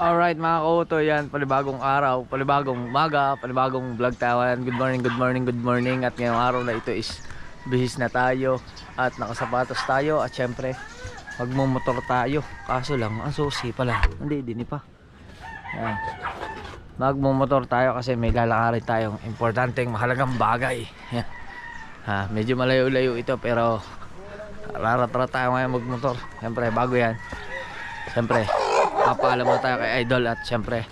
Alright mga kauto, yan, panibagong araw, panibagong umaga, panibagong vlog tayo. Good morning, good morning, good morning. At ngayong araw na ito is bihis na tayo at nakasapatos tayo. At syempre magmumotor tayo. Kaso lang, ang susi pala, hindi, dini pa. Yan. Magmumotor tayo kasi may lalakarin tayong importanteng mahalagang bagay. Yan. Medyo malayo-layo ito pero rarat-rat tayo ngayon magmotor. Syempre bago yan, syempre papaalam mo tayo kay Idol. At syempre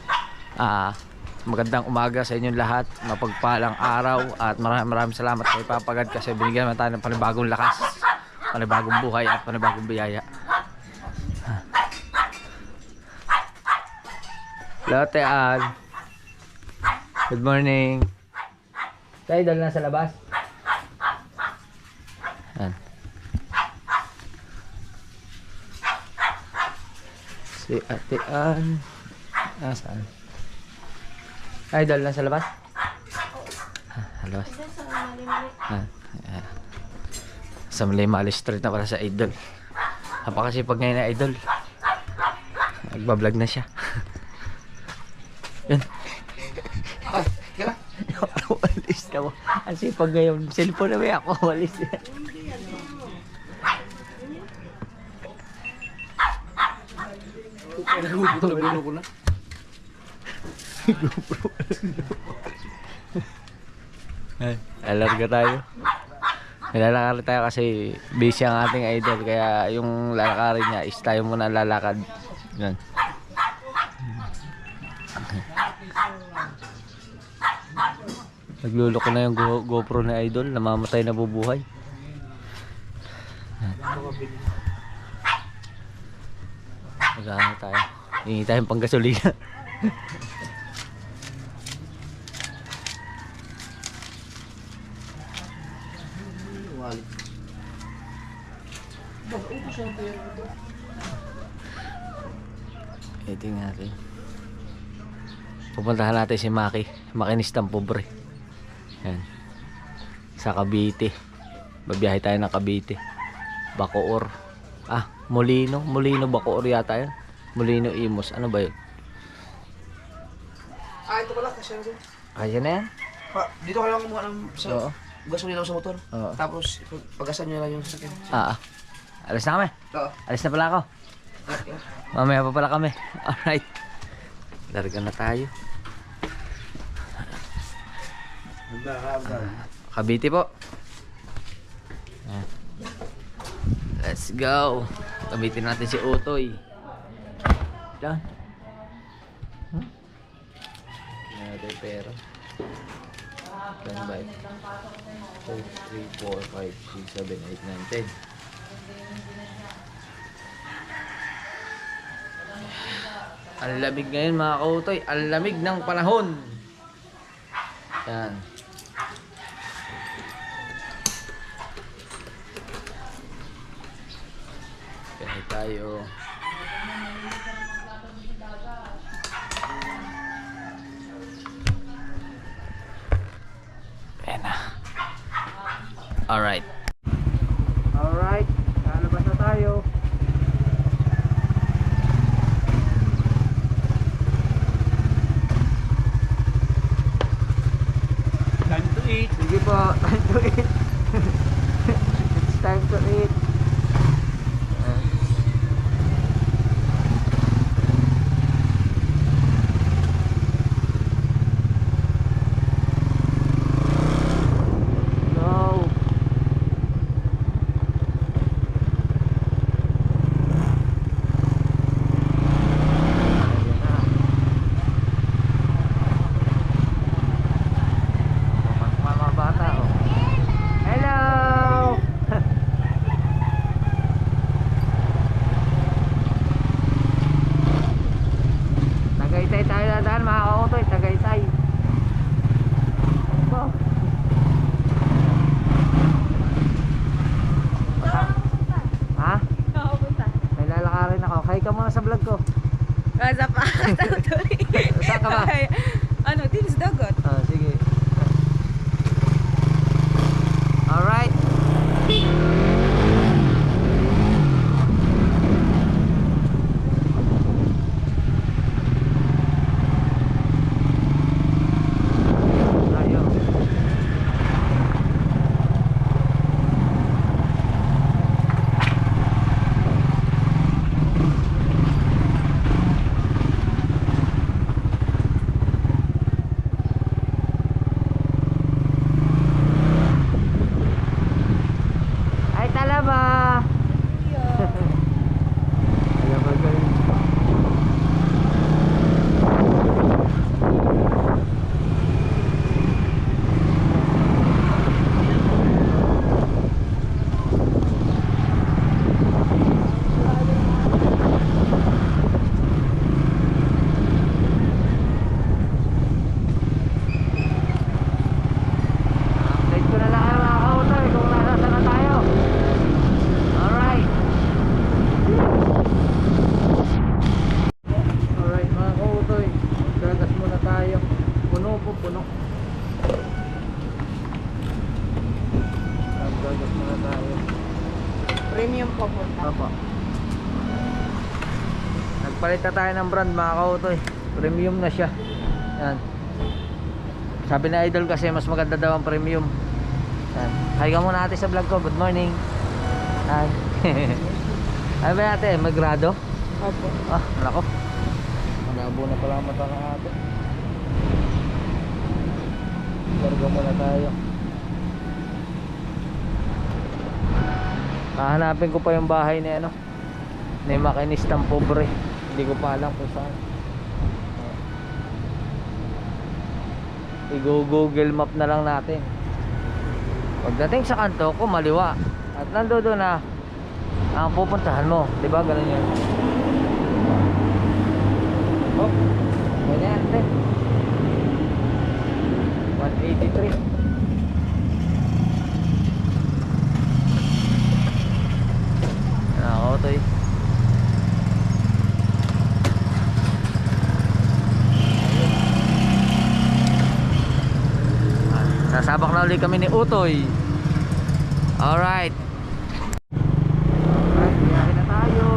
magandang umaga sa inyong lahat, mapagpalang araw. At maraming salamat kay Papagad kasi binigyan naman tayo ng panibagong lakas, panibagong buhay at panibagong biyaya. Lote Al, good morning. Si Idol na sa labas. Yan. Si Ate Ann. Saan? Idol na sa labas? Labas. Sa Malimali Street na pala sa Idol. Napakasipag ngayon na Idol. Nagbablog na siya. Yun. Walis ka mo. Ang sipag ngayon. Cellphone na may ako. Walis yan. GoPro ko na. Alarga tayo. Lalakarin tayo kasi busy ang ating idol. Kaya yung lalakarin niya is tayo muna lalakad. Yan. Nagluloko na yung GoPro na idol. Namamatay na bubuhay. Magkano tayo? Hingi tayong panggasolina. Tingnan natin. Pupuntahan natin si Maki, makinistang pobre. Yan. Sa Cavite. Babiyahe tayo ng Cavite. Bacoor. Molino Bacoor yata yan. Molino Imos. Ano ba yun? Ito pala, kasi na. Kaya na yan? Dito ka lang kumuha ng gasolina sa motor. Oo. Tapos, pagasan nyo lang yung sasakyan. Alis na kami. Oo. Alis na pala ako. Mamaya pa pala kami. Alright. Larga na tayo. Cavite po. Let's go. Gamitin natin si Utoy. Yan. Kaya tayo pera. Yan ba? 2, 3, 4, 5, 6, 7, 8, 9, 10. Ang lamig ngayon mga kautoy. Ang lamig ng panahon. Yan. Kaya tayo. Ayan na. Alright. Alright. Lalabas na tayo. Time to eat. Sige po. Time to eat. It's time to eat. Tagaytay tayo na daan mga kautoy. Tagaytay. Ha? May lalakarin ako. Kaya ka muna sa vlog ko. Kaza pa. Saan ka ba? Ano, Tinis Dagat. Sige. Alright. po, puno. Gagas muna tayo. Premium po po. Opo. Nagpalit na tayo ng brand mga kautoy. Premium na siya. Yan. Sabi na idol kasi mas maganda daw ang premium. Yan. Hi ka muna ate sa vlog ko. Good morning. Yan. Ano ba ate? Magrado? Opo. Ah, nako. Malabo na pala ang mata ng ate. Largo muna tayo. Hahanapin ko pa yung bahay ni ano, ni makinistang pobre. Hindi ko pa alam kung saan. I-google map na lang natin. Pagdating sa kanto ko maliwa at nandoon na ang pupuntahan mo, 'di ba? Ganun 'yan. Oh. Ganyan, 183. Ako to eh. Sasabak na ulit kami ni Utoy. Alright. Alright, biyahe na tayo.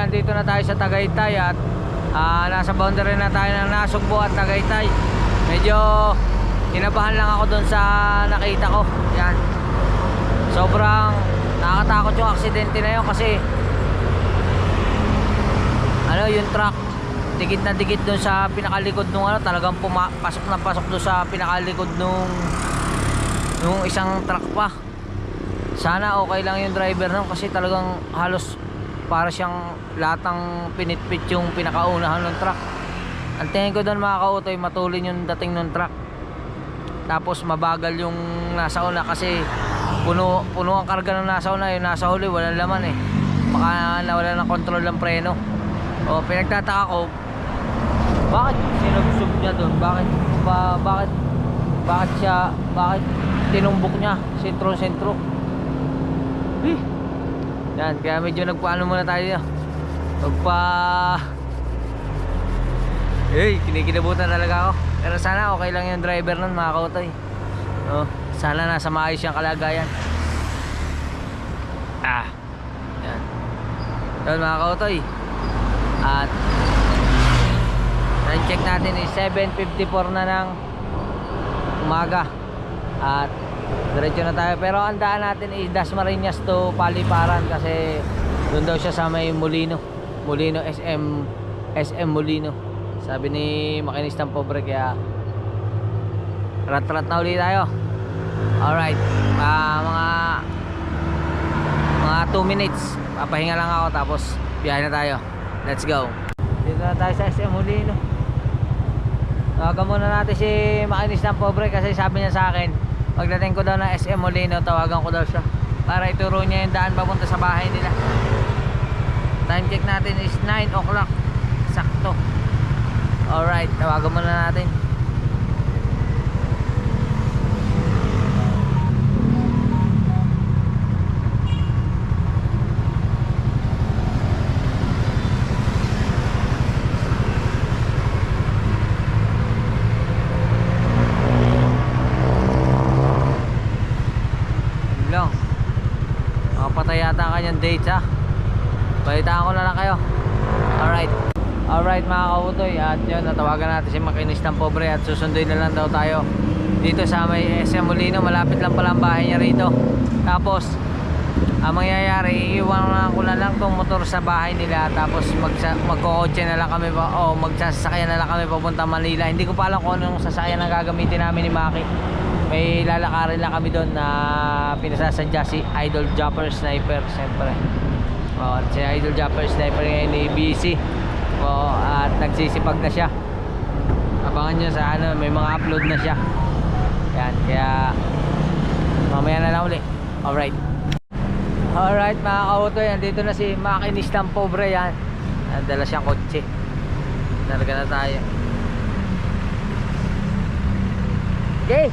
nandito na tayo sa Tagaytay at nasa boundary na tayo ng Nasugbo at Tagaytay. Medyo kinabahan lang ako doon sa nakita ko. Yan. Sobrang nakakatakot yung aksidente na yun kasi yung truck dikit na dikit doon sa pinakalikod nung talagang pasok na pasok doon sa pinakalikod nung yung isang truck pa. Sana okay lang yung driver nun kasi talagang halos para siyang latang pinitpit yung pinakaunahan ng truck. Ang tingin ko doon mga kautoy, matulin yung dating ng truck. Tapos mabagal yung nasa una kasi puno ang karga ng nasa una. Yung nasa huli walang laman eh, baka nawala ng control ng preno. O pinagtataka ko bakit sinubsub niya doon, bakit tinumbok niya sentro. Yan, kaya medyo nagpaano muna tayo. Kinikilabutan talaga ako. Pero sana okay lang yung driver nun mga kautoy. Sana nasa maayos yung kalagayan. Yan. Yan mga kautoy. At check natin is 7:54 na ng umaga. At diretso na tayo. Pero ang daan natin is Dasmariñas to Paliparan kasi doon daw siya sa may Molino SM Molino. Sabi ni makinistang pobre, kaya rat na ulit tayo. Alright, mga 2 minutes papahinga lang ako tapos biyahe na tayo. Let's go. Dito na tayo sa SM Molino. Tawagan muna natin si makinistang pobre kasi sabi niya sa akin pagdating ko daw ng SM Molino, tawagan ko daw siya para ituro niya yung daan papunta sa bahay nila. Time check natin is 9 o'clock sakto. Alright, tawagan muna natin. Makapatay yata ang kanyang dates ha. Balitaan ko na lang kayo. Alright mga kautoy. At yun, natawagan natin si makinistang pobre at susunduin na lang daw tayo dito sa may SM Molino. Malapit lang pala ang bahay niya rito. Tapos ang mangyayari, iiwan ko na lang tong motor sa bahay nila. Tapos magkokotse na lang kami o magsasakyan na lang kami papunta Manila. Hindi ko pa alam kung anong sasakyan ang gagamitin namin ni Maki. May lalakarin lang kami doon na pinasasadya si Idol Jumper Sniper siyempre. Si Idol Jumper Sniper ngayon ni BC. At nagsisipag na siya. Abangan nyo sa ano, may mga upload na siya. Yan, kaya mamaya na lang ulit. Alright mga kautoy, andito na si makinistang pobre. Yan, dala siyang kotse. Narga na tayo. Okay.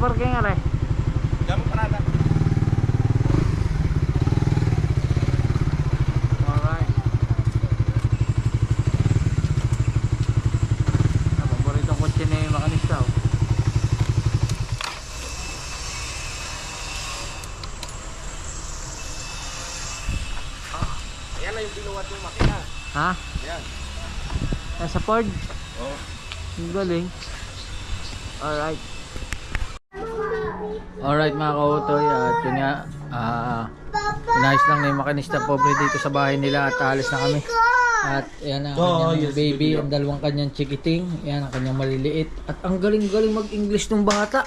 parking are. Diyan mo parada. Alright. Paboritong kotse ni makanista. Oh. Ayan na yung binuwat yung makina. Ha? Ayan. Nasa Ford? Oo. Ang galing. Alright. Alright mga kautoy, at yun nga, inayos lang na yung makinista pobre dito sa bahay nila at alis na kami. At yan ang kanyang baby, ang dalawang kanyang chikiting, yan ang kanyang maliliit. At ang galing-galing mag-English ng bata.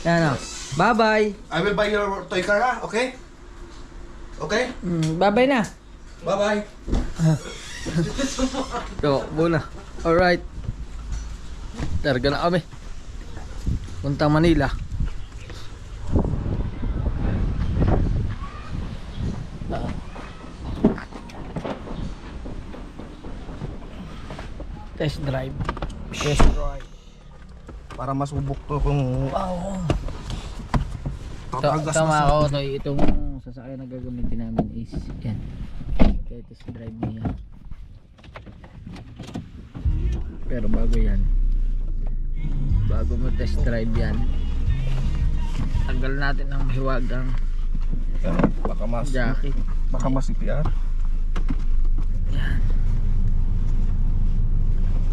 Yan o. Bye-bye. I will buy your toy car, ha? Okay? Okay? Bye-bye na. Bye-bye. So, muna. Alright. Targa na kami. Puntang Manila. Test drive. Test drive. Para masubok to kung tatagas Tama na ako to, itong sasakyan na gagamitin namin is yan. Kaya test drive niya. Pero bago yan, bago mo test drive yan, tanggal natin ang mahiwagang baka mas jacket. baka mas CPR. Yan.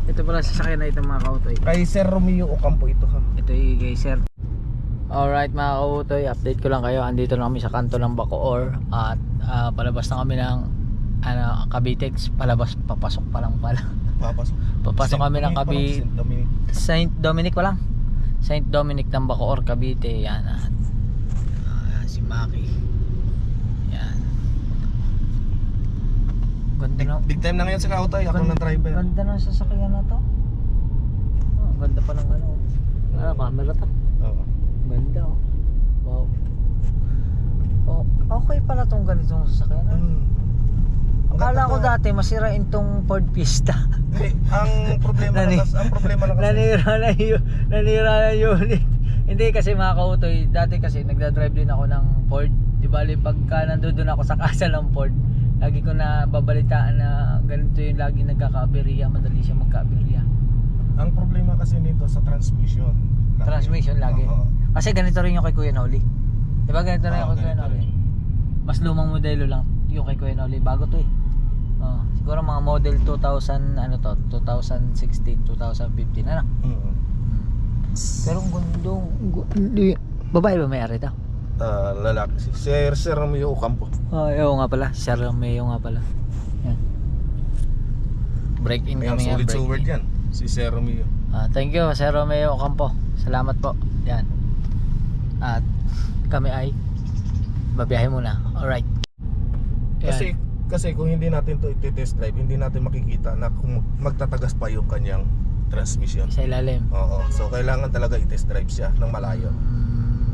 Ito pala sasakyan na ito mga kautoy. Kay Sir Romeo Ocampo ito, ha. Ito yung kay sir. Alright mga kautoy, update ko lang kayo. Andito na kami sa kanto ng Bacoor. At palabas na kami ng Cavitex. Palabas, papasok pa lang pala. Papasok kami ng Saint Dominic pa lang. Saint Dominic ng Bacoor, Cavite. Yan at si Maki. Yan. Ganda na. Big time na ngayon sa Kautoy, ako ng driver. Ganda ng sasakyan na to. Oh, ganda pa ng camera to. Oo. Ganda oh. Wow. Oh, okay pala tong ganitong sasakyan. Akala ko dati masirain tong Ford Fiesta. Ang problema lang kasi Nanira na unit. Hindi kasi mga kautoy, dati kasi nagda-drive din ako ng Ford. Di bali pagka nandoon ako sa kasa ng Ford, lagi ko na babalitaan na ganito yung lagi nagkaka-aberya, madali siya magka-aberya. ang problema kasi nito sa transmission. Transmission lagi. Oo. Kasi ganito rin yung kay Kuya Noli. Di ba ganito rin yung kay Kuya ganito Noli? rin. Mas lumang modelo lang yung kay Kuya Noli. Bago to eh. Siguro mga model 2000, 2016, 2015 ano? Pero ang gandong babae ba may-ari daw? Lalaki si Sir Romeo Ocampo. Oo nga pala, Sir Romeo nga pala. Yan. Break in May kami nga, solid break forward in. yan, si Sir Romeo. Thank you Sir Romeo Ocampo. Salamat po. Yan. At kami ay babiyahe muna. Alright. Yan. Kasi kung hindi natin to i-test drive, hindi natin makikita na kung magtatagas pa yung kanyang transmission. Sa ilalim. Oo. So kailangan talaga i-test drive siya ng malayo.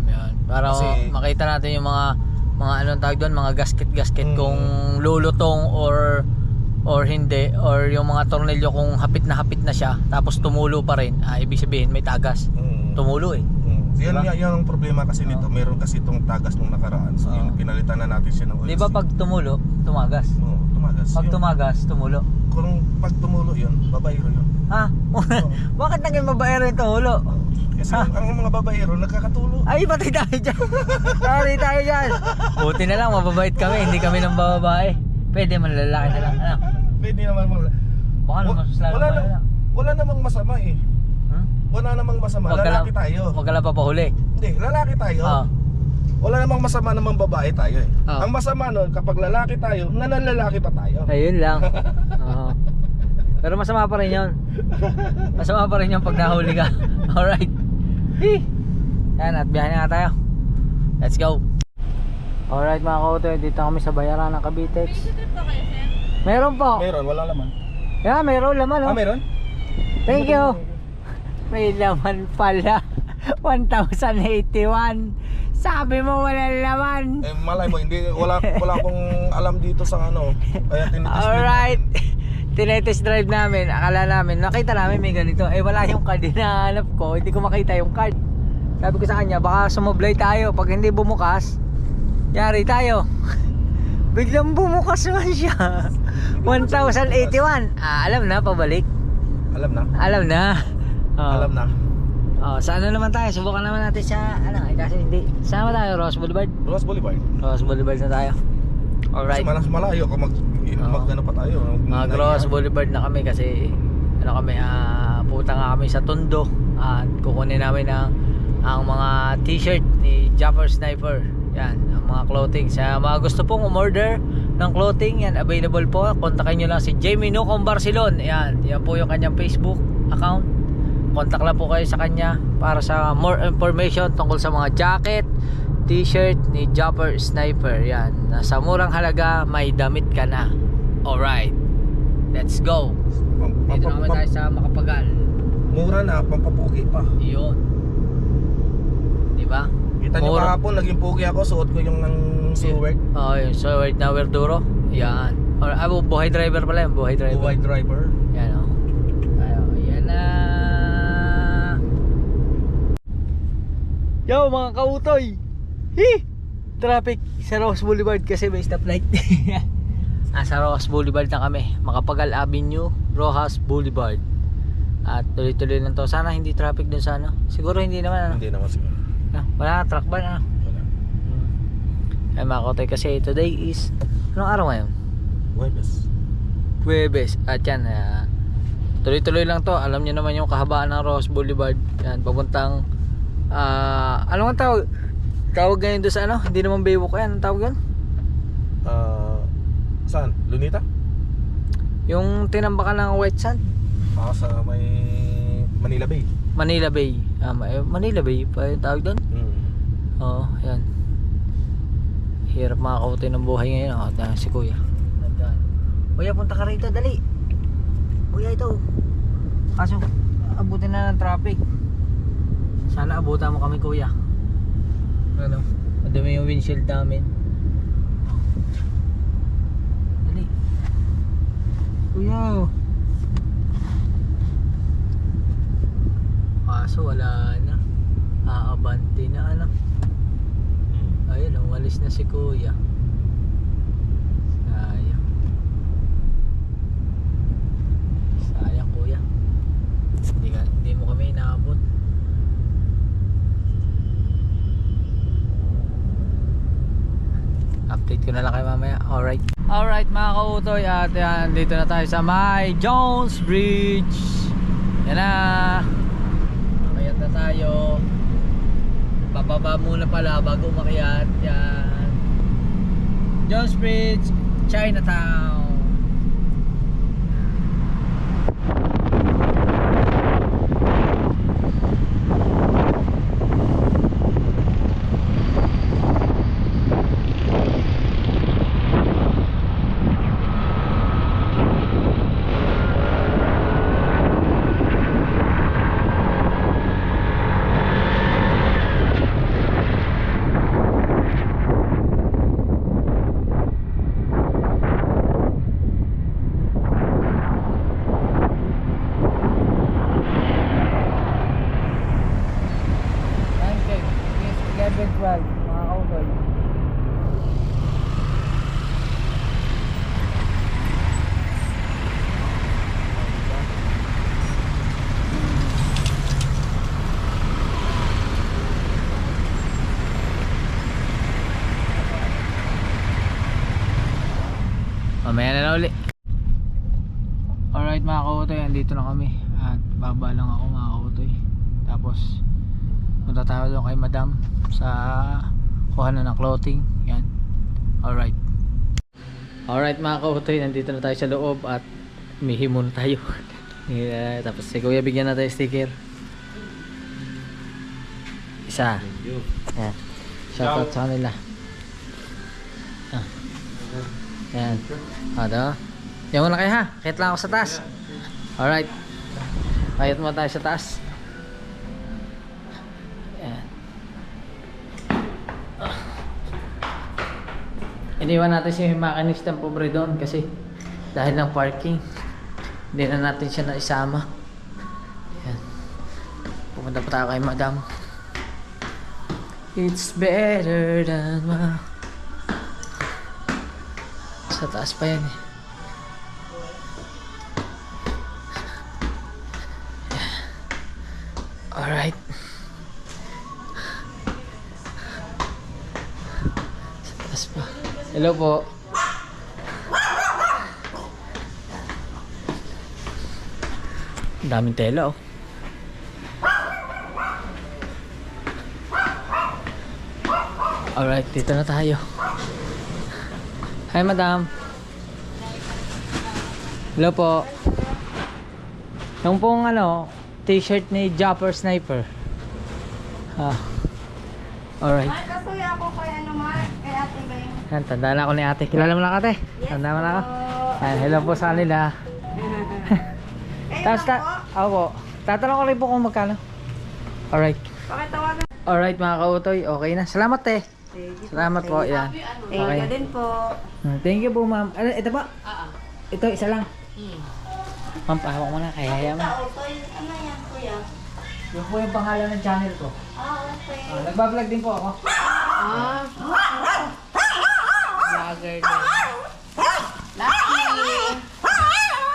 Yan. Para Kasi- makita natin yung mga anong tawag doon, mga gasket kung lulutong or hindi, or yung mga tornilyo kung hapit na siya tapos tumulo pa rin, ibig sabihin may tagas. Tumulo eh. Yan Diba? yan ang problema kasi nito. Meron kasi itong tagas nung nakaraan. So yun, pinalitan na natin siya ng oil. Di ba pag tumulo, tumagas? Oo, tumagas. Pag Yun. tumagas, tumulo. Kung pag tumulo yun, babayero yun. Ha? Bakit naging babaero yung tumulo? Kasi ang mga babayero nagkakatulo. Ay, pati tayo dyan. Sorry tayo dyan. Buti na lang, mababait kami. Hindi kami ng babae. Pwede man lalaki na lang. Ano? Pwede naman Baka naman suslalo pa na. wala namang masama eh. Wala namang masama. Lalaki tayo. Huwag ka lang papahuli. Hindi, lalaki tayo. Wala namang masama namang babae tayo eh. Ang masama nun, kapag lalaki tayo, nananlalaki pa tayo. Ayun lang. Oo. Pero masama pa rin yun. Masama pa rin yun pag nahuli ka. Alright. Yan, at biyahe na nga tayo. Let's go. Alright mga kautoy, dito kami sa bayaran ng Cavitex. Meron po. Meron, wala laman. Yan, meron laman oh. Meron? Thank you. May laman pala. 1,081. Sabi mo walang laman. Malay mo, wala akong alam dito sa ano. Kaya tinitest. Alright. Tinetest drive namin. Akala namin, nakita namin may ganito. Wala yung card. Hinahanap ko. Hindi ko makita yung card. Sabi ko sa kanya, baka sumoblay tayo. Pag hindi bumukas, yari tayo. Biglang bumukas naman siya. 1,081. Alam na, pabalik. Alam na. Alam na. Alam na. Sa ano naman tayo? Subukan naman natin sa kasi hindi. Saan ba tayo? Ross Boulevard? Ross Boulevard. Ross Boulevard na tayo. Alright. Kasi malayo ka mag ano pa tayo. Mag-Ross Boulevard na kami kasi pupunta nga kami sa Tondo at kukunin namin ang mga t-shirt ni Japper Sniper. Yan, ang mga clothing. Sa mga gusto pong umorder ng clothing, yan, available po. Kontakin nyo lang si Jamie Nocom Barcelon. Yan po yung kanyang Facebook account. Contact lang po kayo sa kanya para sa more information tungkol sa mga jacket, t-shirt ni Japper Sniper. Yan, nasa murang halaga, may damit ka na. Alright, let's go. Dito naman tayo sa Makapagal. Mura na, pampapugi pa. Iyon, diba? Kita nyo kahapon, naging pugi ako, suot ko yung ng Suwert. Yung Suwert na Verduro. Yan. Buhay driver pala yun, buhay driver. Buhay driver. Yan o. Yan na. Yo mga kautoy. Traffic sa Ross Boulevard kasi may stoplight. Sa Rojas Boulevard na kami, Makapagal Avenue, Rojas Boulevard. At tuloy-tuloy lang to. Sana hindi traffic dun sa ano. Siguro hindi naman. Hindi naman siguro. Wala, truck ba na? Wala. Ay mga kautoy, kasi today is anong araw ngayon? Huwebes. At yan, tuloy-tuloy lang to. Alam nyo naman yung kahabaan ng Rojas Boulevard. Yan, papuntang ano ang tawag? Tawag ngayon doon sa ano? Hindi naman Baywalk yan. Ang tawag yun? Saan? Lunita? Yung tinambakan ng White Sand. Sa may Manila Bay. Manila Bay. Manila Bay pa yung tawag doon? Oo, yan. Hirap makakauti ng buhay ngayon. Si Kuya. Kuya, punta ka rito, dali. Kuya, ito. Kaso, abutin na ng traffic. Sana abutan mo kami, Kuya. Ano? Madami yung windshield namin. Dali. Kuya. Kaso wala na. Aabante na ano. Ayun, umalis na si Kuya. Sayang. Sayang, Kuya. Hindi mo kami inaabot. Update ko na lang kayo mamaya. Alright mga kautoy, at yan, dito na tayo sa may Jones Bridge. Yan na. Makiat na tayo. Bababa muna pala bago umakyat. Yan, Jones Bridge, Chinatown. Mga kautoy. Mamaya na uli. Alright mga kautoy, andito na kami. At baba lang ako mga kautoy. Tapos punta tayo doon kay Madam sa kuhanan ng clothing. Yan. Alright mga kautoy, nandito na tayo sa loob at mihi muna tayo. Tapos si Kuya bigyan na tayo sticker. Isa. Yan. Shoutout sa kanila. Yan. Ano? Yan muna kayo ha. Kahit lang ako sa taas. Alright. Kahit muna tayo sa taas. Yan. Iniwan natin si makinista ng pobre doon kasi dahil ng parking hindi na natin siya naisama. Yan. Pumunta pa tayo kay Madam. It's better than sa taas pa yan eh. Alright. Sa taas pa. Hello po. Daming tela oh. Alright, dito na tayo. Hi madam. Hello po. Yung pong ano, t-shirt ni Jumper Sniper. Alright. Kasuya ako kay ano Mark, kay Ate Beng. Yan, tandaan ako ni ate. Kilala mo na ate? Tandaan mo na ako? Yan, hello po sa kanila. Tapos ako po. Tatanong ko rin po kung magkano. Alright. Pakitawagan. Alright mga kautoy, okay na. Salamat eh. Salamat po, yan. Thank you din po. Thank you po ma'am. Ano, ito ba? Ito, isa lang. Ma'am, pahawak mo na, kaya mo. Ano yan kuya? Yung po yung pangalan ng channel ko. Okay. Nagbablog din po ako. Vlogger din. Lucky.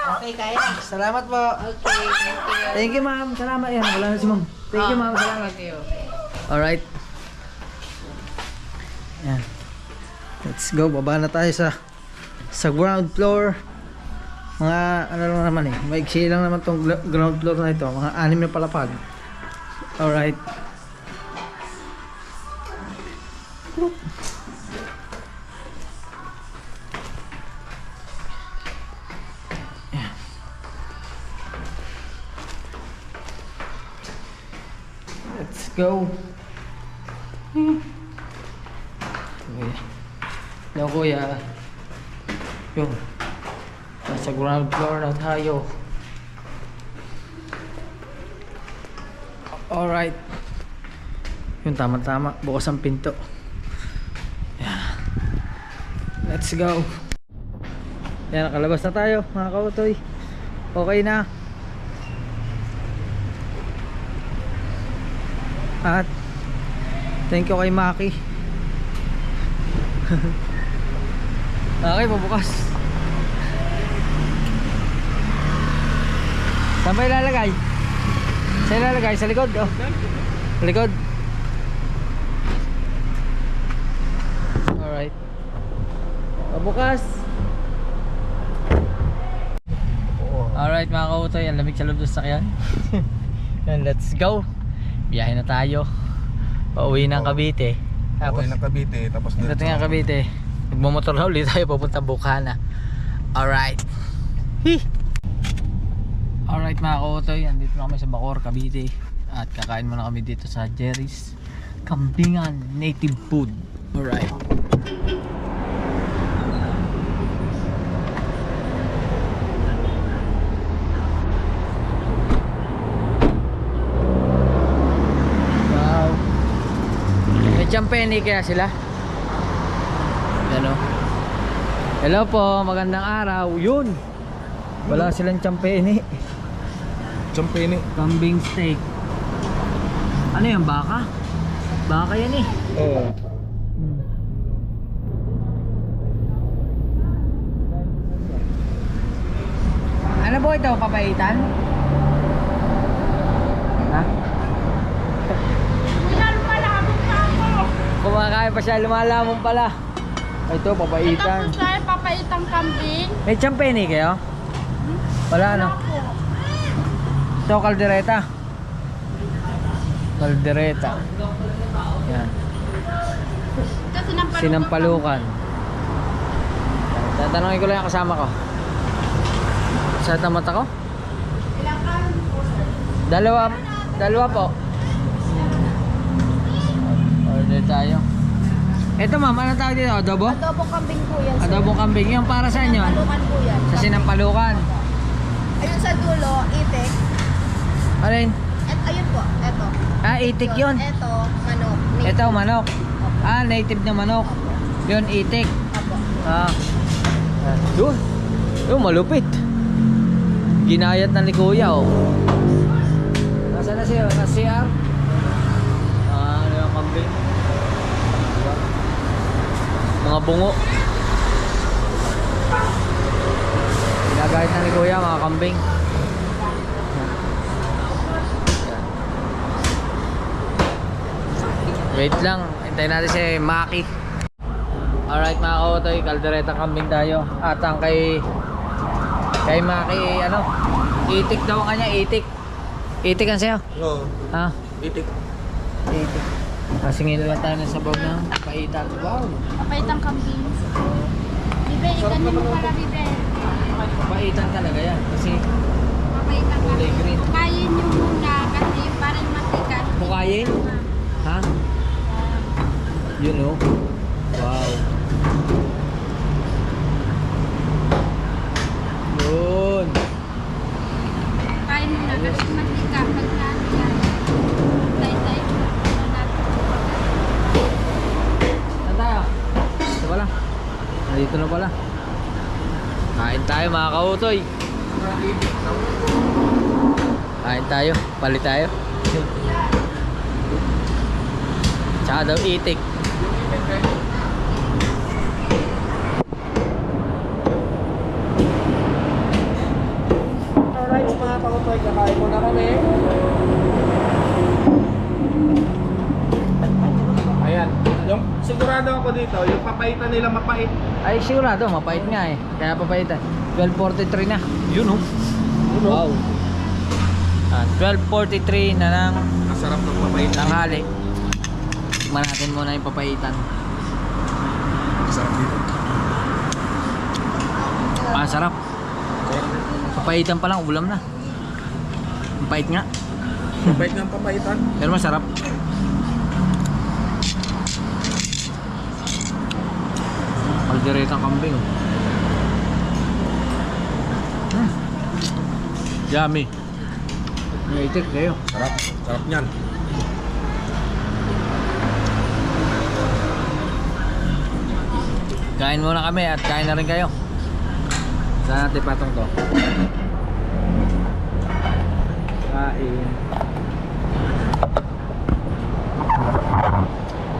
Okay, kaya. Salamat po. Okay, thank you. Thank you ma'am. Salamat. Yan, wala na si ma'am. Thank you ma'am. Salamat. Alright. Yan. Let's go. Baba na tayo sa ground floor. Mga ano lang naman eh. Maiksi lang naman tong ground floor na ito. Mga 6 na palapag. Alright. Yan. Let's go. Hello kuya. Yun. Nasa ground floor na tayo. Alright. Yun, tama-tama. Bukas ang pinto. Yeah. Let's go. Yan, nakalabas na tayo mga kautoy. Okay na. At thank you kay Maki. Okay, pabukas. Saan ba ilalagay? Saan ilalagay? Sa likod? Oh. Sa likod. Alright. Pabukas. Alright mga kautoy, ang lamig sa loob ng sakyan. And let's go. Biyahe na tayo. Pauwi ng Cavite. Tapos ng Cavite, tapos Dating ng Cavite. Nagmamotor na ulit tayo papunta Bukana. Alright. Alright mga kautoy, andito na kami sa Bacoor, Cavite. At kakain muna kami dito sa Jerry's Kambingan Native Food. Alright. Wow. May champagne kaya sila? Ano? Hello po, magandang araw. Yun. Wala silang champagne. Champagne. Kambing steak. Ano yan, baka? Baka yan eh. Oo. Ano po ito, papaitan? Ha? Lumalamon pa ako. Kumakain pa siya, lumalamon pala. Ito, papaitan. Tapos tayo papaitang kambing. May champagne kayo? Wala ano? Ito, kaldereta. Kaldereta. Yan. Ito Sinampalukan. Tatanungin ko lang yung kasama ko. Sa mata ko? Dalawa po. Order tayo. Ito ma'am, ano tawag dito? Adobo? Adobong kambing po yan. sir. Adobong kambing. Yung para sa inyo? Sinampalukan po yan. Sa sinampalukan. Ayun sa dulo, itik. Alin? Ayun po, eto. Ah, itik yun. Eto, manok. Ito, manok. Ah, native na manok. Yun, itik. Apo. Ah. Yun. Yun, malupit. Ginayat na ni Kuya, oh. Nasaan na siya? Nasa CR? Ah, ano yung kambing? mga bungo. Ginagahit na ni Kuya mga kambing. Wait lang, hintayin natin si Maki. Alright mga kautoy, kaldereta kambing tayo. At ang kay Maki, ano, itik daw ang kanya, itik. Itik ang sa'yo? Oo. Ha? Itik. Itik. Kasingin lang tayo ng sabaw ng paitan. Wow! Papaitang kambing. Bibe, ikanin mo para bibe. Paitan talaga yan. Kasi Papaitang kulay kambing. green. Pukayin nyo muna kasi parang matigas. Pukayin? Ha? Yun oh. Wow. Yun. Pukayin muna kasi matigas. Pag natin tay-tay. Saan tayo? Ito pala. Nandito na pala. Kain tayo mga kautoy. Kain tayo. Palit tayo. Tsaka daw itik. Alright mga kautoy, kakain muna kami. Ayan, yung sigurado ako dito, yung papaitan nila mapait. Ay sigurado, mapait nga eh. Kaya papaitan. 12.43 na. Yun oh. Wow. 12.43 na ng Masarap ng papaitan. tanghali. Tikman natin muna yung papaitan. Masarap dito. Sarap. Papaitan pa lang, ulam na. Mapait nga. Mapait ng papaitan. Pero masarap. Kalderetang kambing. Yummy. May itik kayo. Sarap. Sarap niyan. Kain muna kami at kain na rin kayo. Saan natin patong to? Kain.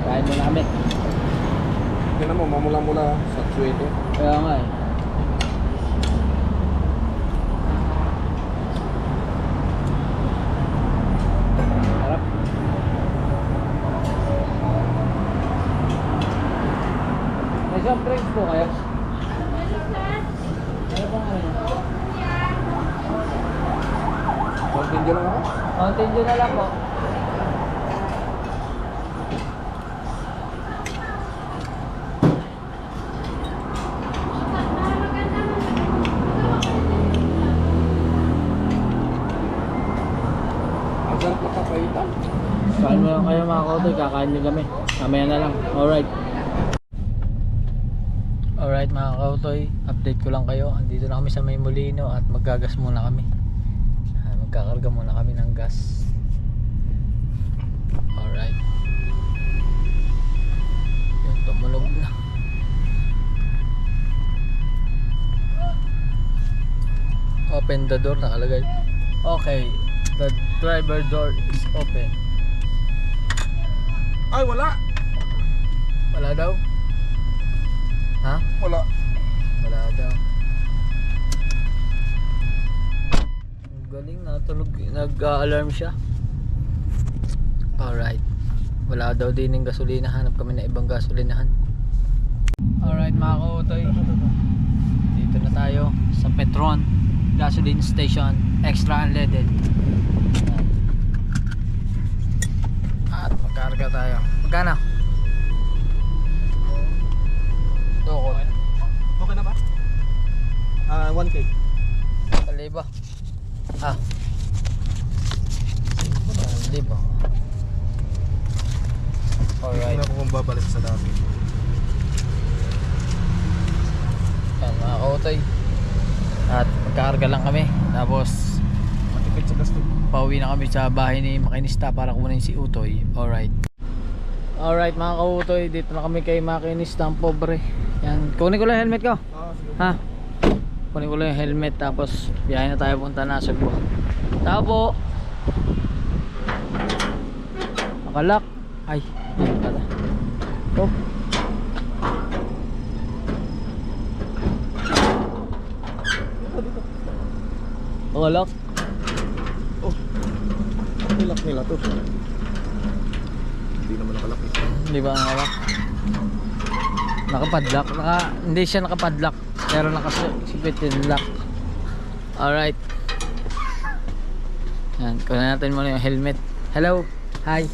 Kain muna kami. Tingnan mo, mamula-mula sa suwete. Kaya nga eh. Sarap. May soft drinks po kayo? Ano bang ano? Kontin dyan lang ako. Mountain Dew na lang po. Ang sarap ng papaitan. Kain mo lang kayo mga kautoy, kakain din kami. Mamaya na lang. Alright. Alright mga kautoy, update ko lang kayo. Andito na kami sa May Molino at maggagas muna kami. Magkakarga muna kami ng gas. Alright. Yun, tumunog na. Open the door nakalagay. Okay, the driver door is open. Ay, wala. Wala daw? Ha? Wala. Wala daw. Ang galing, natunog, nag-alarm siya. Alright. Wala daw din ng gasolina. Hanap kami na ibang gasolinahan. Alright mga kautoy. Dito na tayo sa Petron Gasoline Station. Extra unleaded. At magkarga tayo. Magkano? Dokot. Okay na ba? 1K. Kaliba. Ah. Kaliba. Alright. Hindi na ako kung babalik sa dati. Yan mga kautoy. At magkakarga lang kami. Tapos Matipid sa gasto. pauwi na kami sa bahay ni Makinista para kunin si Utoy. Alright. Alright mga kautoy. Dito na kami kay Makinista ang pobre. Yan. Kunin ko lang yung helmet ko. Sige. Ha? Kunin ko lang yung helmet. Tapos biyahe na tayo punta na Cebu. Tao po. Nakalak. Ay. Yan pala. Oh. Lock. Oh. Nilak nila to. Hindi naman nakalak eh. Hindi ba lock? Nakapadlock. Hindi siya nakapadlock. Pero nakasipit yung lock. Alright. Yan, kunin natin muna yung helmet. Hello. Hi.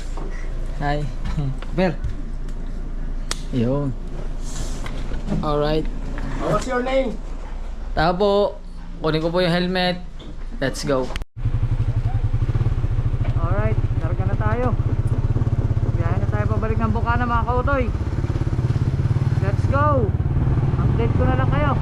Hi. Ber. Yun. Alright. What's your name? Tao po. Kunin ko po yung helmet. Let's go. Alright. Karga na tayo. Biyahe na tayo pabalik ng Bukana mga kautoy. Let's go. Update ko na lang kayo.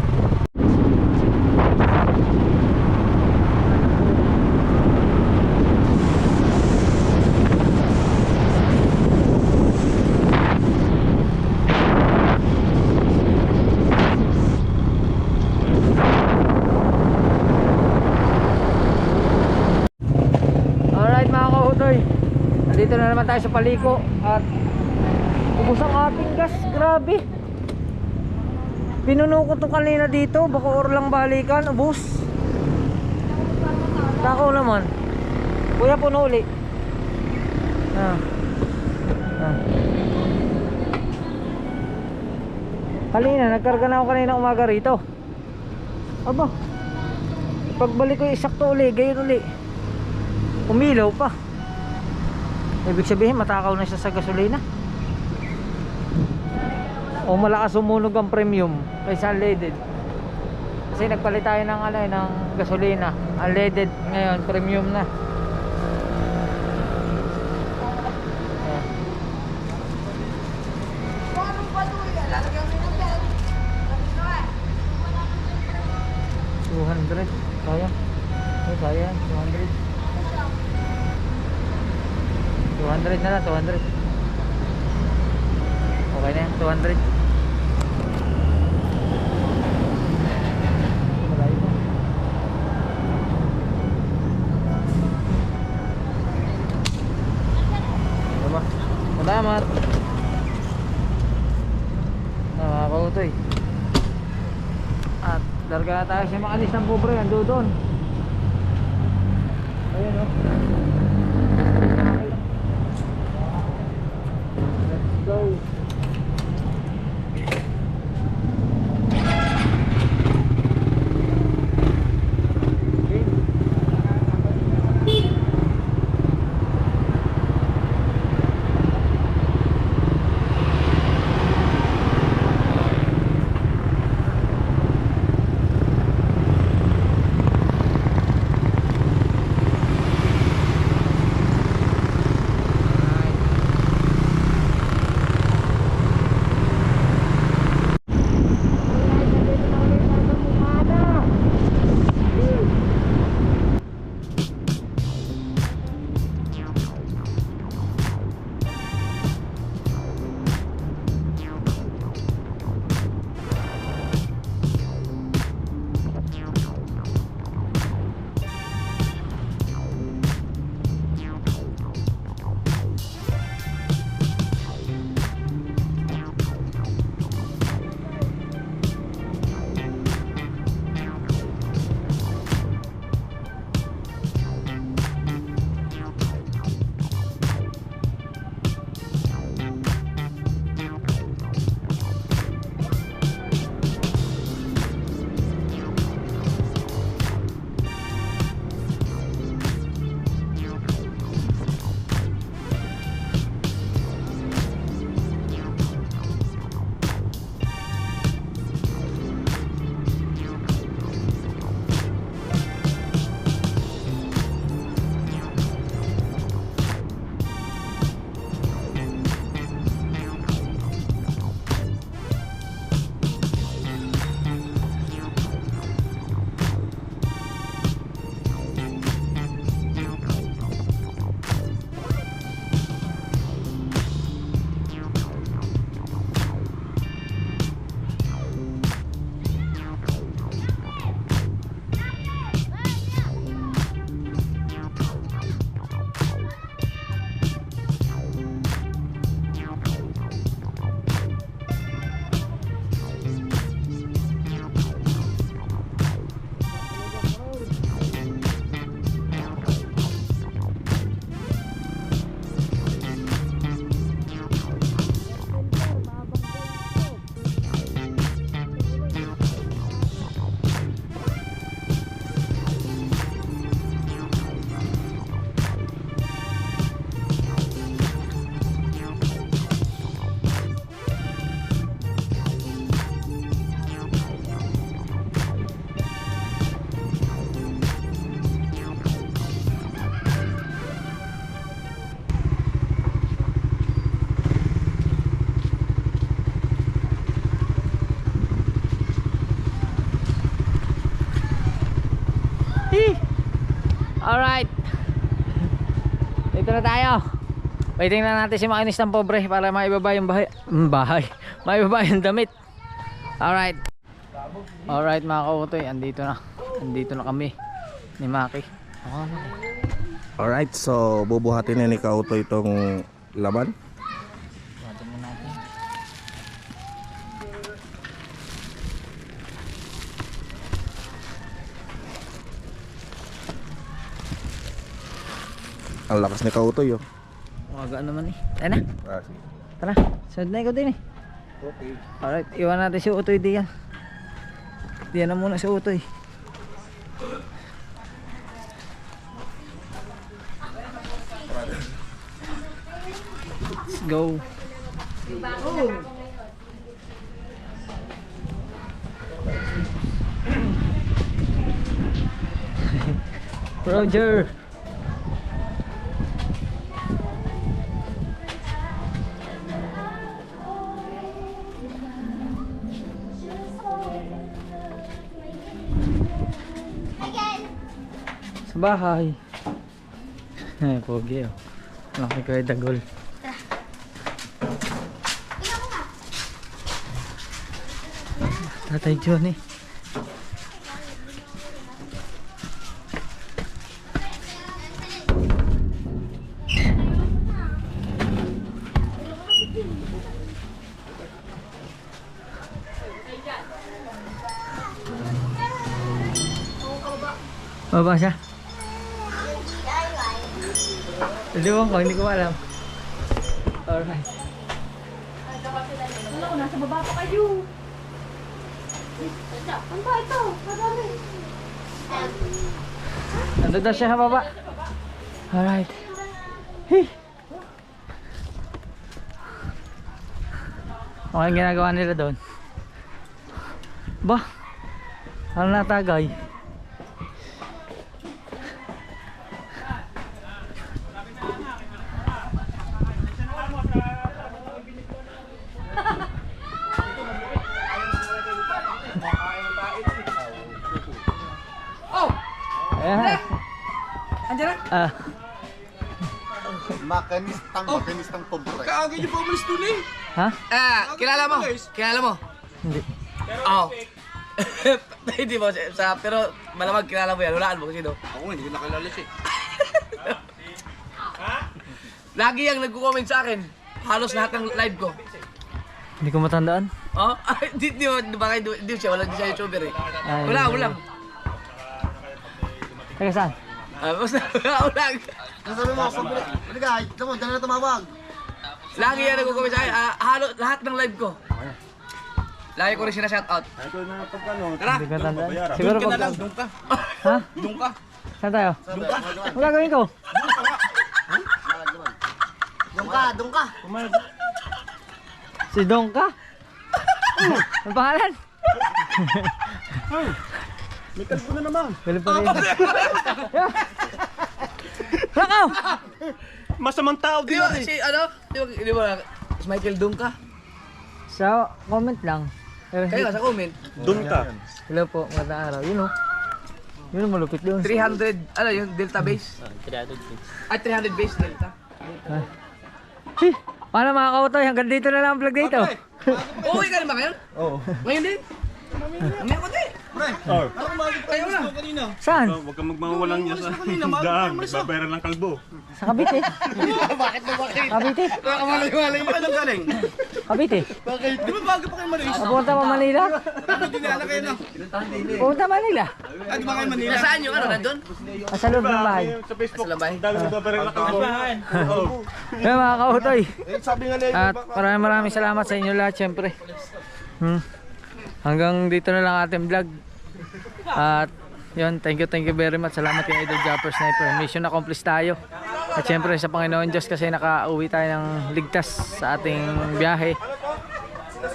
Dito na naman tayo sa paliko at ubos ang ating gas, grabe. Pinuno ko to kanina dito, baka or lang balikan, ubos. Takaw naman. Kuya, puno uli. Kanina, nagkarga na ako kanina umaga rito. Aba, pagbalik ko isakto uli, gayon uli. Umilaw pa. Ibig sabihin matakaw na siya sa gasolina o malakas sumunog ang premium kaysa unleaded. Kasi nagpalit tayo ng ng gasolina. Unleaded ngayon, premium na. $200 kaya? Kaya 200. 200 na lang, 200. Okay na yan, 200. Malayo na. Diba? Salamat. Mga kautoy. At larga na tayo siya makalis ng pobre, ando doon. Ayan o. Go. Alright. Dito na tayo. Waiting na natin si makinis ng pobre para maibaba yung bahay. Maibaba yung damit. Alright. Alright mga kautoy, andito na kami ni Maki. Alright, so bubuhatin na ni Kauto itong laman. Buhatin mo natin. Ang lakas ni Kauto yun. Magaan naman eh. Tara na. Sige. Tara. Sunod na ikaw din eh. Okay. Alright, iwan natin si Utoy diyan. Diyan na muna si Utoy. Let's go. Roger. Sa bahay. Ay, pogi oh. Laki ko yung dagol. Tatay Johnny. Baba siya. Ewan ko, hindi ko alam. Alright. Wala ko, nasa baba pa kayo. Ano ba ito? Madami. Nandun na siya sa baba. Alright. Hey. Okay ang ginagawa nila doon. Ba? Ano natagay? Ayan. Andiyan na? Ah, Makinistang pobre. Kaagay niyo pa umalis dun eh. ha? Kilala mo? Kilala mo? Hindi. Oo. Hindi mo, pero malamang kilala mo yan. Walaan mo kasi no. Ako nga, hindi ko nakilala siya. Lagi yung nagko-comment sa akin. Halos lahat ng live ko. Hindi ko matandaan. Oh? Di ba kayo, di siya, wala di siya YouTuber eh. Ay, Wala. Taga saan? Basta, wala. Nasabi mo, pag guys, tamo, dala na tumawag. Lagi yan nagko-comment sa akin. Halos lahat ng live ko. Lagi ko rin siya na-shoutout. Tara! Hindi ko matandaan. Siguro Doon ka na pag... lang, doon ka. Ha? Doon ka. Saan tayo? Ang gagawin ko? Doon ka. Si Dongka? Ang pangalan? May kalbo na naman. Galing pa rin. Lakaw! Masamang tao Di ba, si ano? Di ba, si Michael doon ka? Sa comment lang. Pero Kayo nga sa comment. Doon ka. hello po, magandang araw. Yun o. Yun o, malupit doon. 300, ano yung Delta base? 300 base. Ay, 300 base Delta. Hey, paano mga kautoy? Hanggang dito na lang ang vlog dito. Uuwi ka naman ngayon? Oo. Ngayon din? Mamaya ko din. Kayo na. Saan? Huwag kang magmawalang niya sa daan. Magbabayaran ng kalbo. Sa Cavite. Bakit? Cavite. Nakamalay-malay mo. Anong galing? Cavite. Bakit? Di ba bago pa kayo Maris? Pupunta pa Manila? Dinala kayo na. Pupunta Manila. Di ba kayo Manila? Nasaan yung ano? Nandun? Sa loob ng bahay. Sa Facebook, Sa labay. dami magbabayaran ng kalbo. Hey, mga kautoy. Sabi nga nila, At maraming salamat sa inyo lahat, syempre. Hanggang dito na lang ating vlog. At yun, thank you very much. Salamat kay Idol Japper Sniper. Mission accomplished tayo. At syempre sa Panginoon Diyos kasi nakauwi tayo ng ligtas sa ating biyahe.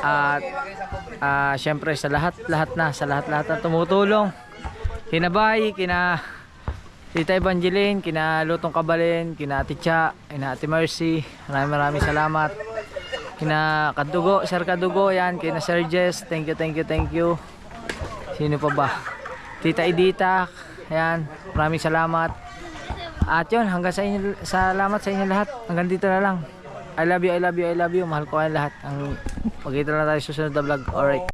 At syempre sa lahat na tumutulong. Kinabay, kina Tita Evangeline, kina Lutong Kabalin, kina Ate Cha, kina Ate Mercy. Maraming salamat. Kina Kadugo, Sir Kadugo, yan, kina Sir Jess, thank you. Sino pa ba? Tita Edita, Ayan, maraming salamat. At yun, hanggang sa inyo, salamat sa inyo lahat. Hanggang dito na lang. I love you, I love you, I love you. Mahal ko kayong lahat. Magkita na tayo sa susunod na vlog. Alright.